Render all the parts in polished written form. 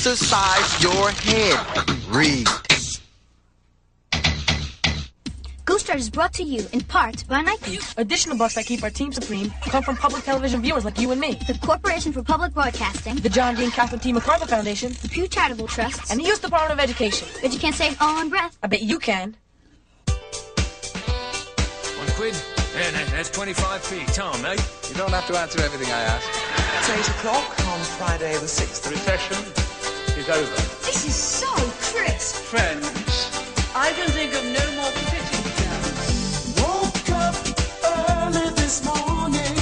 exercise your head. Read. Ghostwriter is brought to you in part by Nike. Additional bucks that keep our team supreme come from public television viewers like you and me. The Corporation for Public Broadcasting. The John D. and Catherine T. MacArthur Foundation. The Pew Charitable Trusts. And the U.S. Department of Education. Bet you can't say all on breath. I bet you can. £1. Yeah, that's 25p. Tom, eh? You don't have to answer everything I ask. It's 8 o'clock on Friday the 6th. The recession is over. This is so crisp. Friends, I can think of no more fitting terms. Woke up early this morning,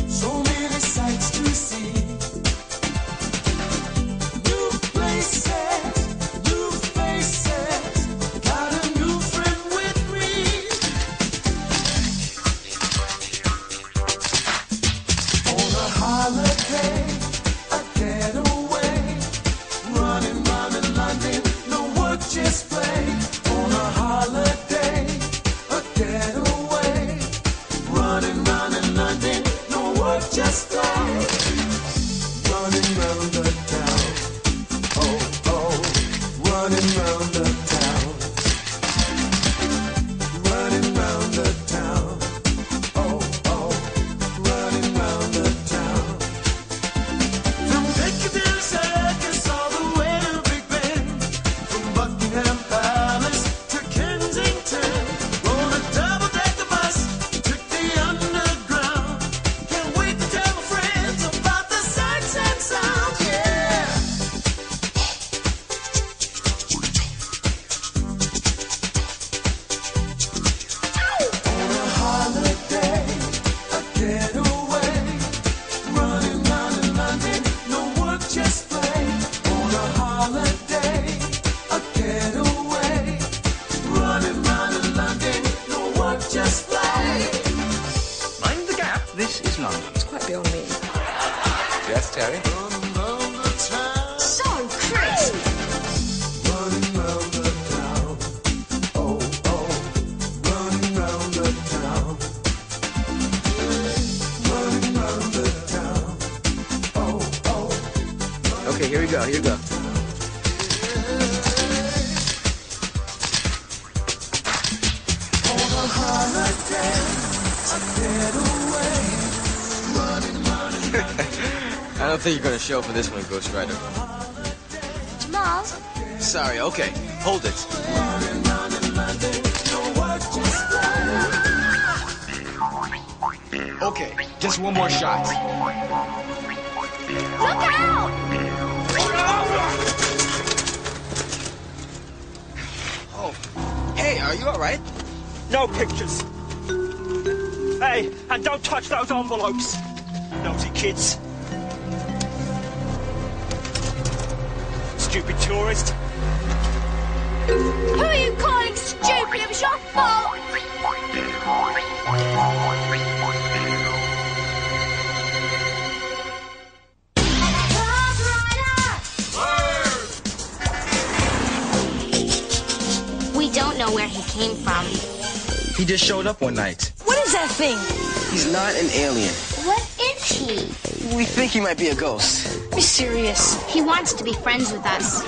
so many sights to see. New places, new faces, got a new friend with me. On a holiday, a getaway, running round in London, no work, just play. On a holiday, a getaway, running round in London, no work, just play. Running round the town, oh, oh, running round the town. Running round the town, oh, oh, running round the town. From Piccadilly Circus all the way to Big Ben, from Buckingham Palace to Kensington, rode a double-decker bus, took the underground. Can't wait to tell my friends about the sights and sounds, yeah. On a holiday, a getaway, running round in London, no work, just play. On a holiday, a getaway, running round in London, no work, just play. Mind the gap, this is London. It's quite beyond me. Yes, Terry? Running round the town, So crisp. running round the town, oh, oh, running round the town. Running round the town, oh, oh. Okay, here we go, here we go. On a holiday, a getaway, running round in London. I don't think you're gonna show for this one, Ghostwriter. Jamal, Sorry, okay. Hold it. Running round in London, no work, just play. Okay, just one more shot. look out! Oh, hey, are you alright? No pictures. Hey, and don't touch those envelopes. Naughty kids. Stupid tourist. Who are you calling stupid? It was your fault. We don't know where he came from. He just showed up one night. What is that thing? He's not an alien. What is he? We think he might be a ghost. Be serious. He wants to be friends with us.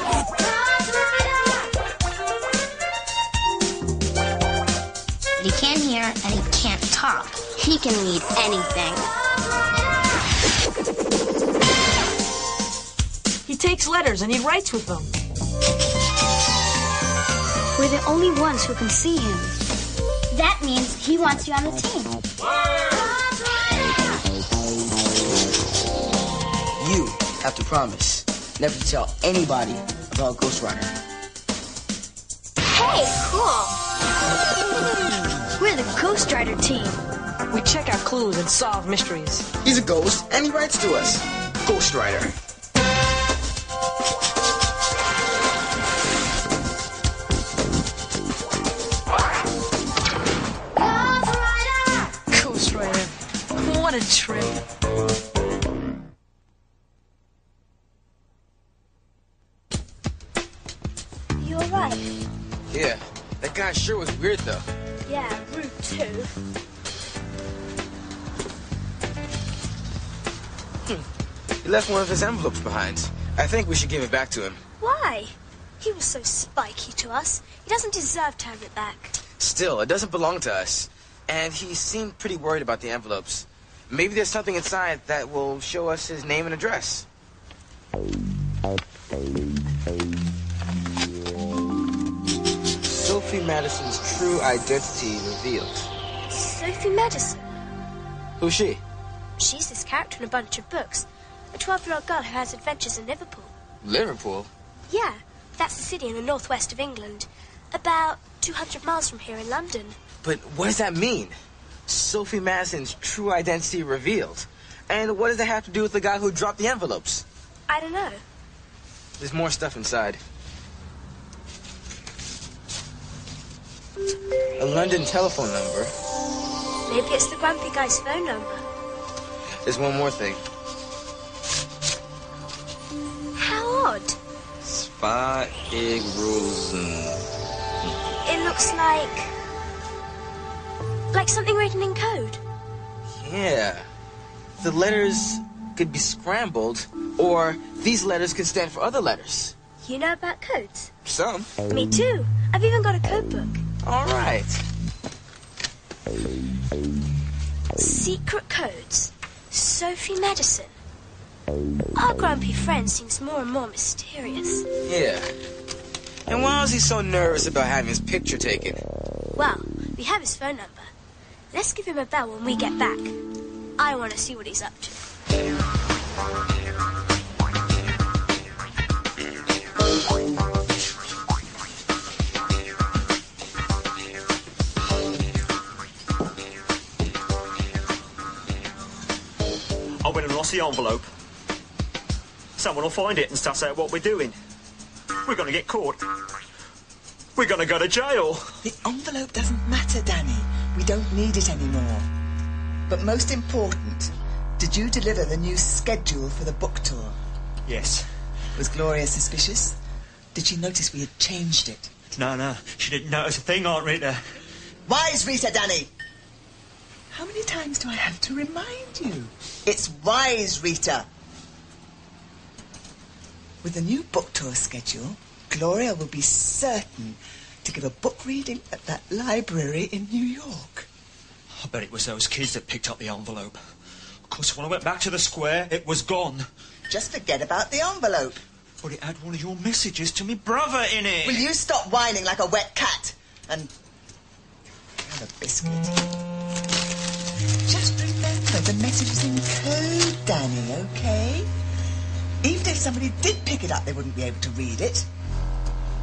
He can't hear and he can't talk. He can read anything. He takes letters and he writes with them. We're the only ones who can see him. That means he wants you on the team. You have to promise never to tell anybody about Ghostwriter. Hey, cool. We're the Ghostwriter team. We check out clues and solve mysteries. He's a ghost, and he writes to us. Ghostwriter. Ghostwriter. What a trip. You alright? Yeah, that guy sure was weird though. Yeah, rude too. He left one of his envelopes behind. I think we should give it back to him. Why? He was so spiky to us. He doesn't deserve to have it back. Still, it doesn't belong to us. And he seemed pretty worried about the envelopes. Maybe there's something inside that will show us his name and address. Sophie Madison's true identity revealed. Sophie Madison? Who's she? She's this character in a bunch of books. A 12-year-old girl who has adventures in Liverpool. Liverpool? Yeah, that's a city in the northwest of England. About 200 miles from here in London. But what does that mean? Sophie Madison's true identity revealed. And what does that have to do with the guy who dropped the envelopes? I don't know. There's more stuff inside. A London telephone number. Maybe it's the grumpy guy's phone number. There's one more thing. How odd. Spiegelrosen. It looks like something written in code. Yeah. The letters could be scrambled, or these letters could stand for other letters. You know about codes? Some. Me too. I've even got a code book. All right. Secret codes. Sophie Madison. Our grumpy friend seems more and more mysterious. Yeah. And why is he so nervous about having his picture taken? Well, we have his phone number. Let's give him a bell when we get back. I want to see what he's up to. I went and lost the envelope. Someone will find it and suss out what we're doing. We're going to get caught. We're going to go to jail. The envelope doesn't matter, Danny. We don't need it anymore. But most important, did you deliver the new schedule for the book tour? Yes. Was Gloria suspicious? Did she notice we had changed it? No. She didn't notice a thing, Aunt Rita. Wise, Rita, Danny! How many times do I have to remind you? It's wise, Rita. With the new book tour schedule, Gloria will be certain to give a book reading at that library in New York. I bet it was those kids that picked up the envelope. Of course, when I went back to the square, it was gone. Just forget about the envelope. But it had one of your messages to me brother in it. Will you stop whining like a wet cat and have a biscuit? Just remember the message is in code, Danny, okay? Even if somebody did pick it up, they wouldn't be able to read it.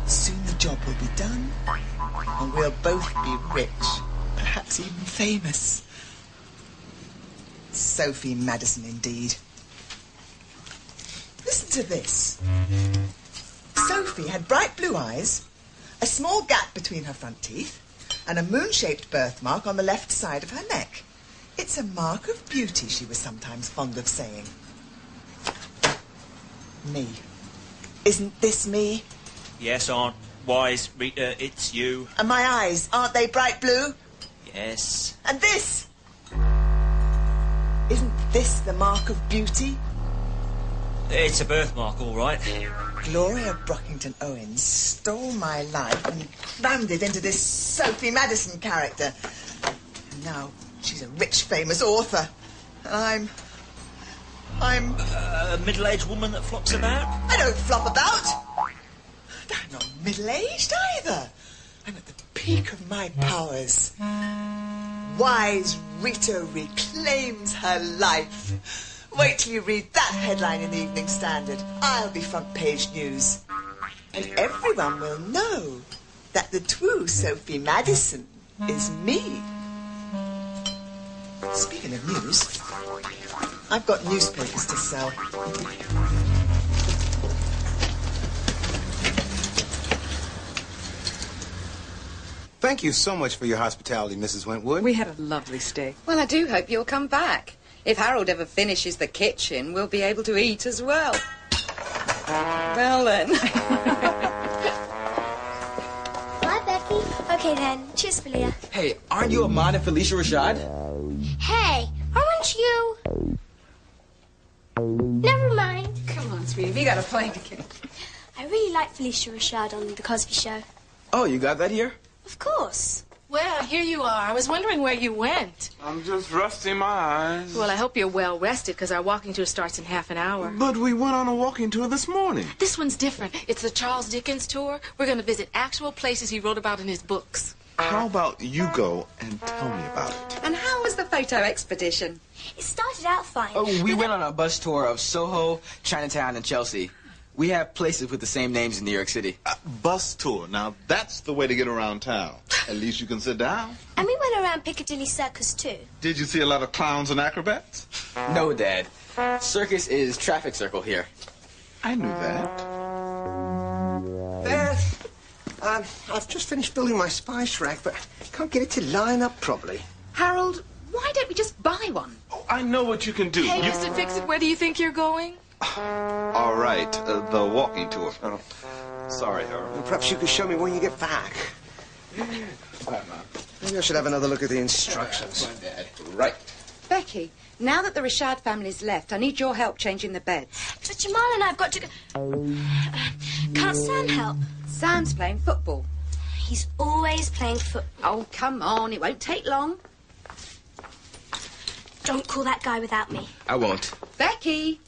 Soon the job will be done, and we'll both be rich, perhaps even famous. Sophie Madison, indeed. Listen to this. Sophie had bright blue eyes, a small gap between her front teeth, and a moon-shaped birthmark on the left side of her neck. It's a mark of beauty, she was sometimes fond of saying. Me. Isn't this me? Yes, Aunt. Wise, Rita, it's you. And my eyes, aren't they bright blue? Yes. And this? Isn't this the mark of beauty? It's a birthmark, all right. Gloria Brockington Owens stole my life and crammed it into this Sophie Madison character. And now she's a rich, famous author. And I'm... A middle-aged woman that flops about? I don't flop about. I'm not middle-aged either. I'm at the peak of my powers. Wise Rita reclaims her life. Wait till you read that headline in the Evening Standard. I'll be front page news. And everyone will know that the true Sophie Madison is me. Speaking of news, I've got newspapers to sell. Thank you so much for your hospitality, Mrs. Wentwood. We had a lovely stay. Well, I do hope you'll come back. If Harold ever finishes the kitchen, we'll be able to eat as well. Well, then. Bye, Becky. Okay, then. Cheers, Philia. Hey, aren't you Ahmad and Felicia Rashad? Hey, aren't you? Never mind. Come on, sweetie. sweetie. We got a plane to catch. I really like Felicia Rashad on The Cosby Show. Oh, you got that here? Of course. Well, here you are. I was wondering where you went. I'm just resting my eyes. Well, I hope you're well rested, because our walking tour starts in half an hour. But we went on a walking tour this morning. This one's different. It's the Charles Dickens tour. We're going to visit actual places he wrote about in his books. How about you go and tell me about it? And how was the photo expedition? It started out fine. Oh, we went on a bus tour of Soho, Chinatown, and Chelsea. We have places with the same names in New York City. Bus tour. Now, that's the way to get around town. At least you can sit down. And we went around Piccadilly Circus, too. Did you see a lot of clowns and acrobats? No, Dad. Circus is traffic circle here. I knew that. Beth, I've just finished building my spice rack, but can't get it to line up properly. Harold, why don't we just buy one? Oh, I know what you can do. Hey, Mr. Fix-It, where do you think you're going? All right, the walking tour. Oh, sorry, Harold. Well, perhaps you could show me when you get back. Maybe I should have another look at the instructions. Right. Becky, now that the Rashad family's left, I need your help changing the beds. But Jamal and I've got to go... Can't Sam help? Sam's playing football. He's always playing football. Oh, come on. It won't take long. Don't call that guy without me. I won't. Becky!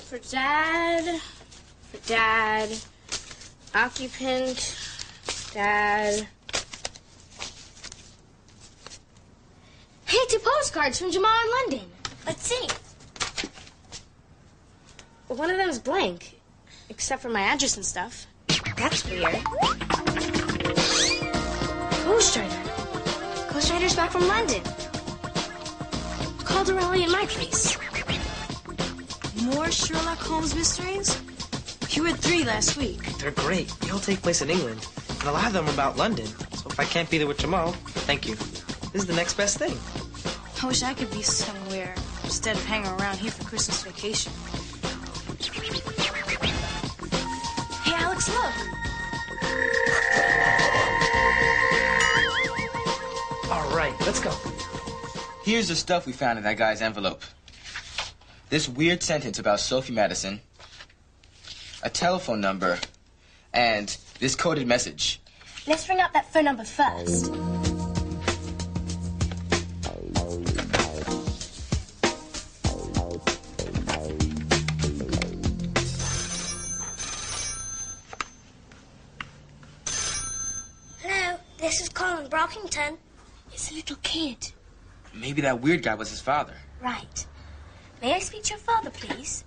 For Dad, occupant, Dad. Hey, 2 postcards from Jamal in London. Let's see. Well, one of them's blank, except for my address and stuff. That's weird. Ghostwriter. Ghostwriter's back from London. Called a rally at my place. More Sherlock Holmes mysteries? You read 3 last week. They're great. They all take place in England. And a lot of them are about London. So if I can't be there with Jamal, thank you. This is the next best thing. I wish I could be somewhere instead of hanging around here for Christmas vacation. Hey, Alex, look. All right, let's go. Here's the stuff we found in that guy's envelope. This weird sentence about Sophie Madison, a telephone number, and this coded message. Let's ring up that phone number first. Hello, this is Colin Brockington. It's a little kid. Maybe that weird guy was his father. Right. May I speak to your father, please?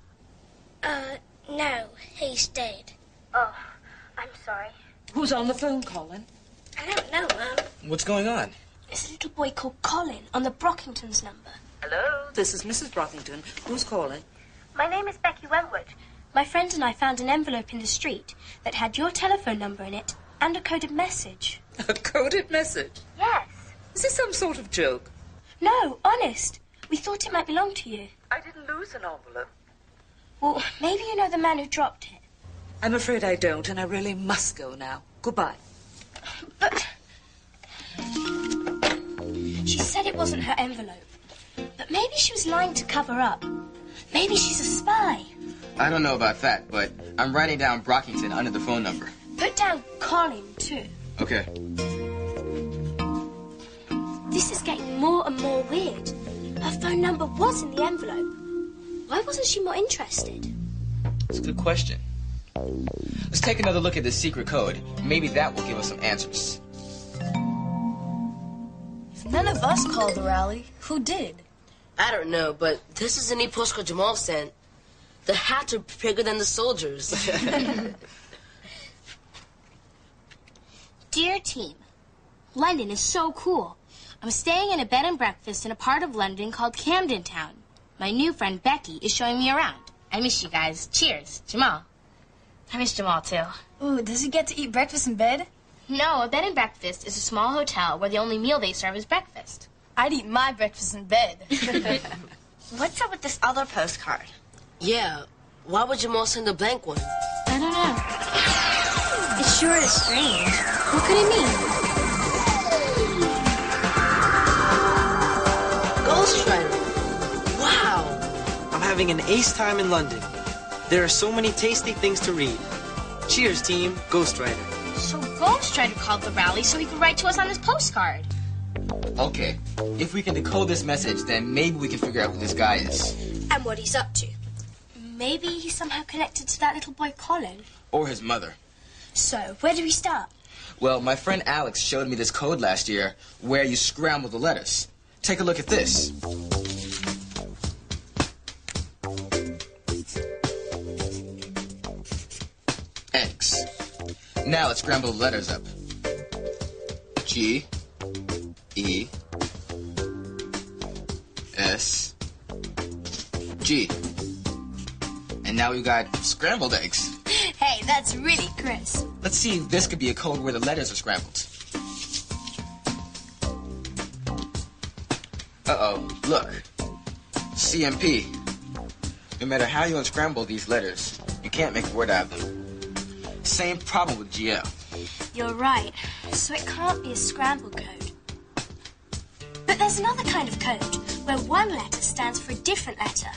No. He's dead. Oh, I'm sorry. Who's on the phone, Colin? I don't know, Mum. What's going on? There's a little boy called Colin on the Brockington's number. Hello, this is Mrs. Brockington. Who's calling? My name is Becky Wentwood. My friend and I found an envelope in the street that had your telephone number in it and a coded message. A coded message? Yes. Is this some sort of joke? No, honest. We thought it might belong to you. I didn't lose an envelope. Well, maybe you know the man who dropped it. I'm afraid I don't, and I really must go now. Goodbye. But... She said it wasn't her envelope. But maybe she was lying to cover up. Maybe she's a spy. I don't know about that, but I'm writing down Brockington under the phone number. Put down Colin, too. Okay. This is getting more and more weird. Her phone number was in the envelope. Why wasn't she more interested? It's a good question. Let's take another look at this secret code. Maybe that will give us some answers. If none of us called the rally, who did? I don't know, but this is a neat postcard Jamal sent. The hats are bigger than the soldiers. Dear team, London is so cool. I'm staying in a bed and breakfast in a part of London called Camden Town. My new friend Becky is showing me around. I miss you guys. Cheers, Jamal. I miss Jamal too. Ooh, does he get to eat breakfast in bed? No, a bed and breakfast is a small hotel where the only meal they serve is breakfast. I'd eat my breakfast in bed. What's up with this other postcard? Yeah, why would Jamal send a blank one? I don't know. It sure is strange. What could it mean? Ghostwriter. Wow. I'm having an ace time in London. There are so many tasty things to read. Cheers, team. Ghostwriter. So Ghostwriter called the rally so he could write to us on this postcard. Okay, if we can decode this message, then maybe we can figure out who this guy is. And what he's up to. Maybe he's somehow connected to that little boy Colin. Or his mother. So, where do we start? Well, my friend Alex showed me this code last year where you scramble the letters. Take a look at this. X. Now let's scramble the letters up. G. E. S. G. And now we've got scrambled eggs. Hey, that's really crisp. Let's see if this could be a code where the letters are scrambled. Uh-oh, look. CMP. No matter how you unscramble these letters, you can't make a word out of them. Same problem with GL. You're right. So it can't be a scrambled code. But there's another kind of code where one letter stands for a different letter.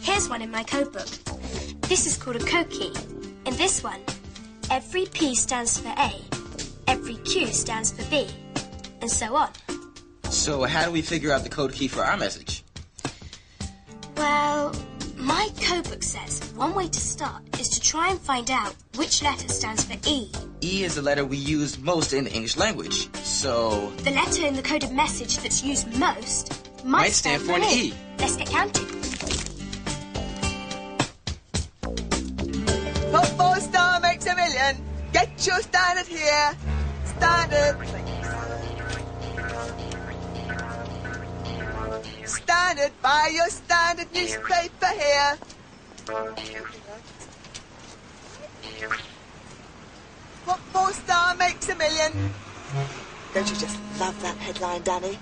Here's one in my code book. This is called a code key. In this one, every P stands for A, every Q stands for B, and so on. So how do we figure out the code key for our message? Well, my code book says one way to start is to try and find out which letter stands for E. E is the letter we use most in the English language, so... The letter in the coded message that's used most might stand for an E. Let's get counting. What 4-star makes a million? Get your standard here. Standard. Standard, buy your standard newspaper here. What 4-star makes a million? Don't you just love that headline, Danny?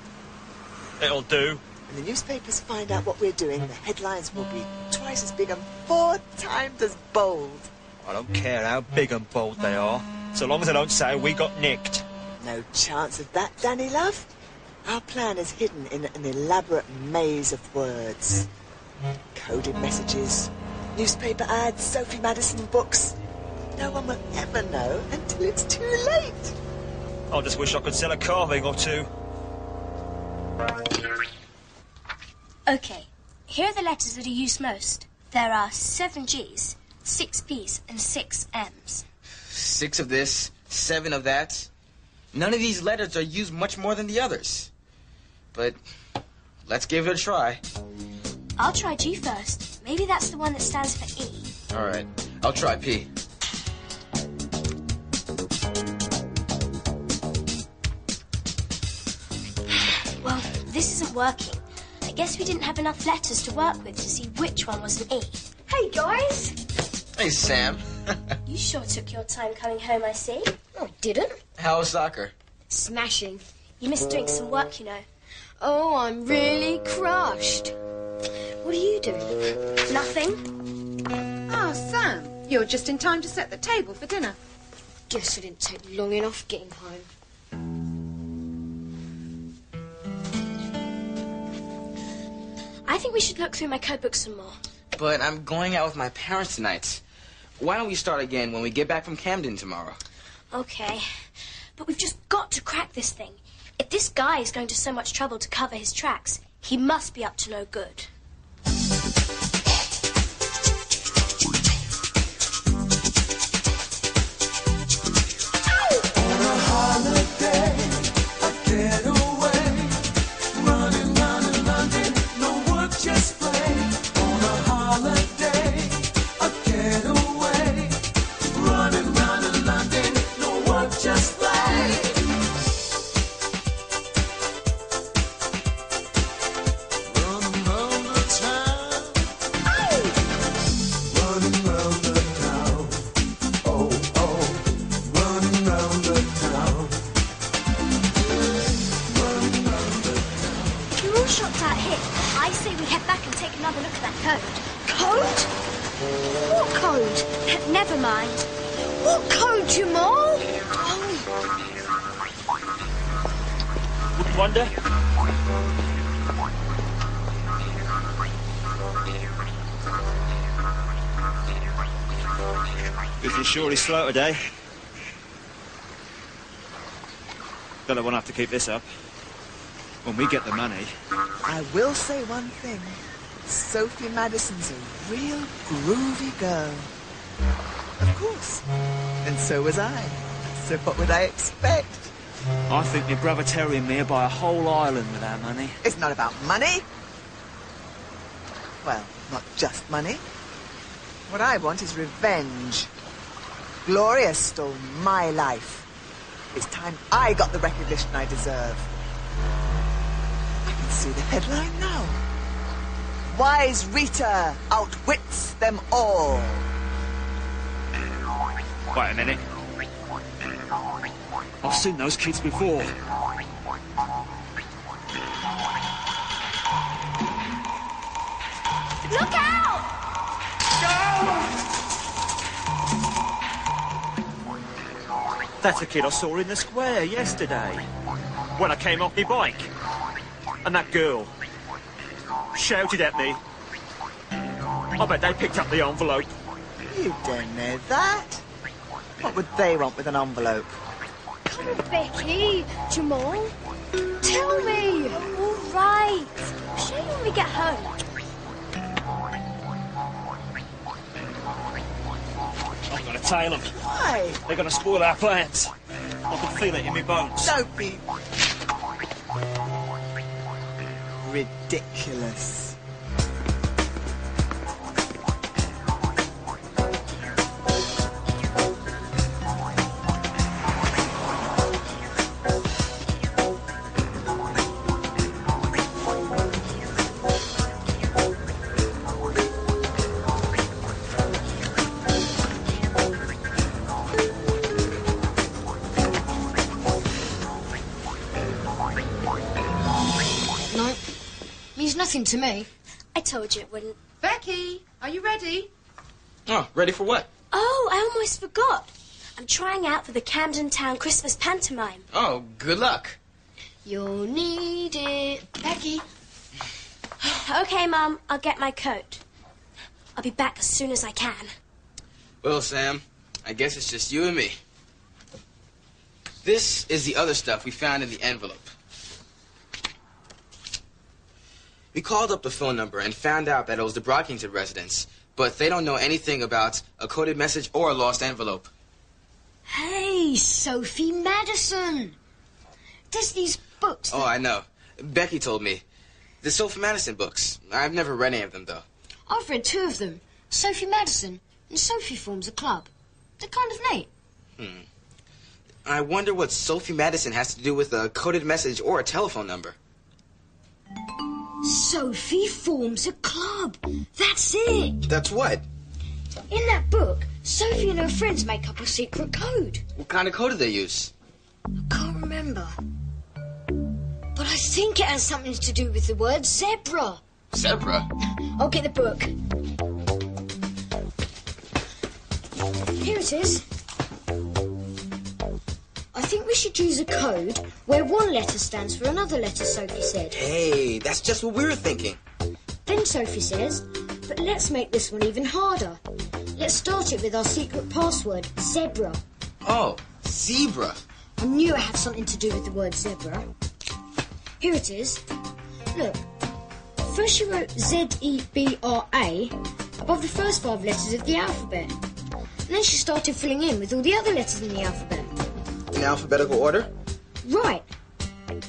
It'll do. When the newspapers find out what we're doing, the headlines will be twice as big and 4 times as bold. I don't care how big and bold they are, so long as I don't say we got nicked. No chance of that, Danny, love. Our plan is hidden in an elaborate maze of words. Coded messages, newspaper ads, Sophie Madison books. No one will ever know until it's too late. I just wish I could sell a carving or two. Okay, here are the letters that are used most. There are 7 G's, 6 P's, and 6 M's. 6 of this, 7 of that. None of these letters are used much more than the others. But let's give it a try. I'll try G first. Maybe that's the one that stands for E. All right, I'll try P. Well, this isn't working. I guess we didn't have enough letters to work with to see which one was an E. Hey, guys! Hey, Sam. You sure took your time coming home, I see. Oh, didn't? How was soccer? Smashing. You missed doing some work, you know. Oh, I'm really crushed. What are you doing? Nothing. Oh, Sam, you're just in time to set the table for dinner. Guess I didn't take long enough getting home. I think we should look through my code book some more. But I'm going out with my parents tonight. Why don't we start again when we get back from Camden tomorrow? Okay. But we've just got to crack this thing. If this guy is going to so much trouble to cover his tracks, he must be up to no good. Surely slow today. Fella won't have to keep this up. When we get the money. I will say one thing. Sophie Madison's a real groovy girl. Of course. And so was I. So what would I expect? I think your brother Terry and me are buy a whole island with our money. It's not about money. Well, not just money. What I want is revenge. Gloria stole my life. It's time I got the recognition I deserve. I can see the headline now. Wise Rita outwits them all. Wait a minute. I've seen those kids before. Look out! That's a kid I saw in the square yesterday when I came off my bike. And that girl shouted at me. I bet they picked up the envelope. You don't know that. What would they want with an envelope? Come on, Becky. Jamal. Tell me. All right. I'll show you when we get home. I'm gonna tail them. Why? They're gonna spoil our plans. I can feel it in my bones. Don't be ridiculous. Nothing to me. I told you it wouldn't. Becky, are you ready? Oh, ready for what? Oh, I almost forgot. I'm trying out for the Camden Town Christmas pantomime. Oh, good luck. You'll need it. Becky. Okay, Mum, I'll get my coat. I'll be back as soon as I can. Well, Sam, I guess it's just you and me. This is the other stuff we found in the envelope. We called up the phone number and found out that it was the Brockington residence, but they don't know anything about a coded message or a lost envelope. Hey, Sophie Madison. There's these books. Oh, I know. Becky told me. The Sophie Madison books. I've never read any of them, though. I've read 2 of them. Sophie Madison and Sophie Forms a Club. They're kind of neat. I wonder what Sophie Madison has to do with a coded message or a telephone number. Sophie Forms a Club. That's it. That's what? In that book, Sophie and her friends make up a secret code. What kind of code do they use? I can't remember. But I think it has something to do with the word zebra. Zebra? I'll get the book. Here it is. I think we should use a code where one letter stands for another letter, Sophie said. Hey, that's just what we were thinking. Then Sophie says, but let's make this one even harder. Let's start it with our secret password, zebra. Oh, zebra. I knew it had something to do with the word zebra. Here it is. Look. First she wrote Z-E-B-R-A above the first 5 letters of the alphabet. And then she started filling in with all the other letters in the alphabet. In alphabetical order? Right.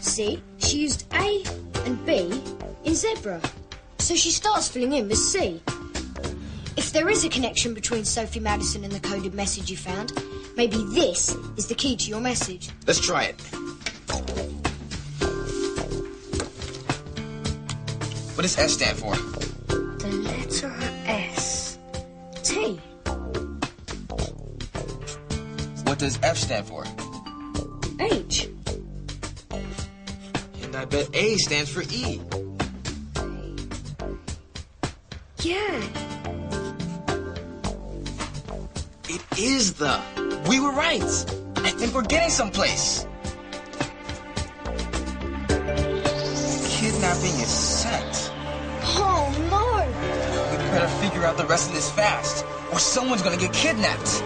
See, she used A and B in zebra. So she starts filling in with C. If there is a connection between Sophie Madison and the coded message you found, maybe this is the key to your message. Let's try it. What does S stand for? The letter S. T. What does F stand for? H. And I bet A stands for E. Yeah. It is the. We were right. I think we're getting someplace. Kidnapping is set. Oh, no. We better figure out the rest of this fast, or someone's gonna get kidnapped.